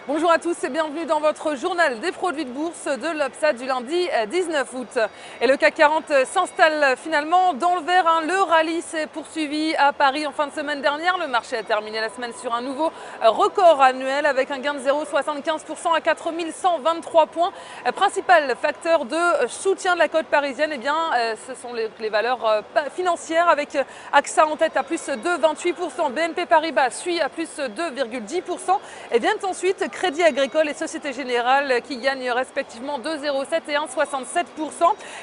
Bonjour à tous et bienvenue dans votre journal des produits de bourse de l'Obstat du lundi 19 août. Et le CAC 40 s'installe finalement dans le vert. Le rallye s'est poursuivi à Paris en fin de semaine dernière. Le marché a terminé la semaine sur un nouveau record annuel avec un gain de 0,75% à 4123 points. Principal facteur de soutien de la cote parisienne, ce sont les valeurs financières avec AXA en tête à plus de 28%, BNP Paribas suit à plus de 2,10% et vient ensuite Crédit Agricole et Société Générale qui gagnent respectivement 2,07 et 1,67%.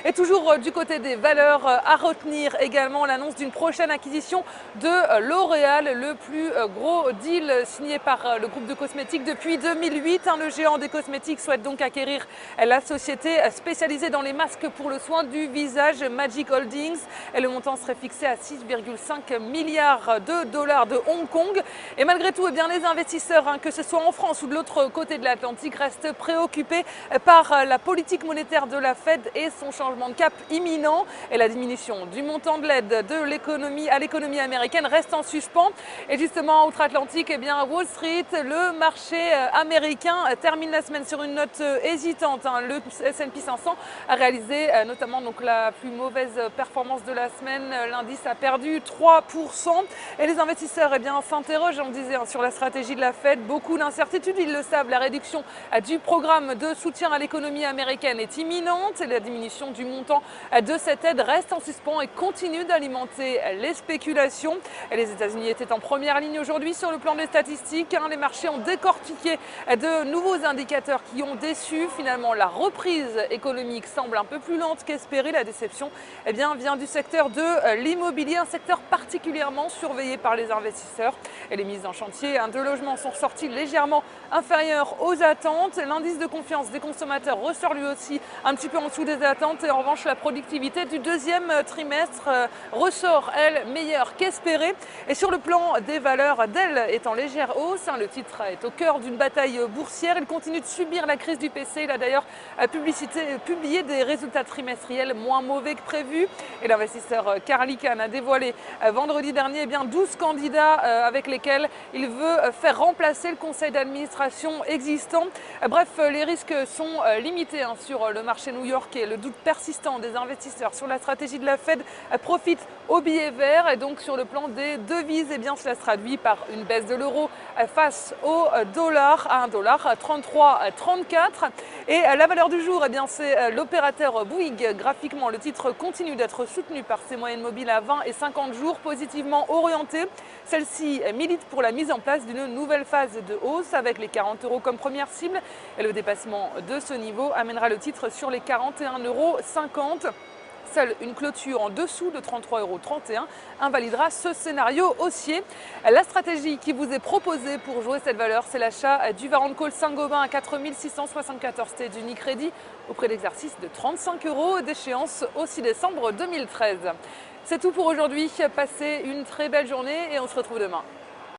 Et toujours du côté des valeurs, à retenir également l'annonce d'une prochaine acquisition de L'Oréal, le plus gros deal signé par le groupe de cosmétiques depuis 2008. Le géant des cosmétiques souhaite donc acquérir la société spécialisée dans les masques pour le soin du visage Magic Holdings. Et le montant serait fixé à 6,5 milliards de dollars de Hong Kong. Et malgré tout, les investisseurs, que ce soit en France ou de l'autre côté de l'Atlantique, restent préoccupés par la politique monétaire de la Fed et son changement de cap imminent. Et la diminution du montant de l'aide de l'économie à l'économie américaine reste en suspens. Et justement, outre-Atlantique, Wall Street, le marché américain termine la semaine sur une note hésitante. Le S&P 500 a réalisé notamment la plus mauvaise performance de la semaine. L'indice a perdu 3%. Et les investisseurs s'interrogent, on disait, sur la stratégie de la Fed. Beaucoup d'incertitudes, ils le savent. La réduction du programme de soutien à l'économie américaine est imminente. Et la diminution du montant de cette aide reste en suspens et continue d'alimenter les spéculations. Et les États-Unis étaient en première ligne aujourd'hui sur le plan des statistiques. Les marchés ont décortiqué de nouveaux indicateurs qui ont déçu. Finalement, la reprise économique semble un peu plus lente qu'espéré. La déception vient du secteur de l'immobilier, un secteur particulièrement surveillé par les investisseurs. Et les mises en chantier de logements sont ressorties légèrement inférieures aux attentes. L'indice de confiance des consommateurs ressort lui aussi un petit peu en dessous des attentes. Et en revanche, la productivité du deuxième trimestre ressort, elle, meilleure qu'espérée. Et sur le plan des valeurs, Dell est en légère hausse. Le titre est au cœur d'une bataille boursière. Il continue de subir la crise du PC. Il a d'ailleurs publié des résultats trimestriels moins mauvais que prévu. Et l'investisseur Carl Icahn a dévoilé vendredi dernier 12 candidats avec lesquels il veut faire remplacer le conseil d'administration existant. Bref, les risques sont limités sur le marché new-yorkais. Le doute persistant des investisseurs sur la stratégie de la Fed profite aux billets verts. Et donc sur le plan des devises, cela se traduit par une baisse de l'euro face au dollar à 1,3334. Et la valeur du jour, c'est l'opérateur Bouygues. Graphiquement, le titre continue d'être soutenu par ses moyennes mobiles à 20 et 50 jours positivement orientées. Celle-ci milite pour la mise en place d'une nouvelle phase de hausse avec les 40 € comme première cible. Et le dépassement de ce niveau amènera le titre sur les 41,50 €. Seule une clôture en dessous de 33,31 € invalidera ce scénario haussier. La stratégie qui vous est proposée pour jouer cette valeur, c'est l'achat du Varenne Call Saint-Gobain à 4674 T d'Unicredit au prix d'exercice de 35 € d'échéance au 6 décembre 2013. C'est tout pour aujourd'hui. Passez une très belle journée et on se retrouve demain.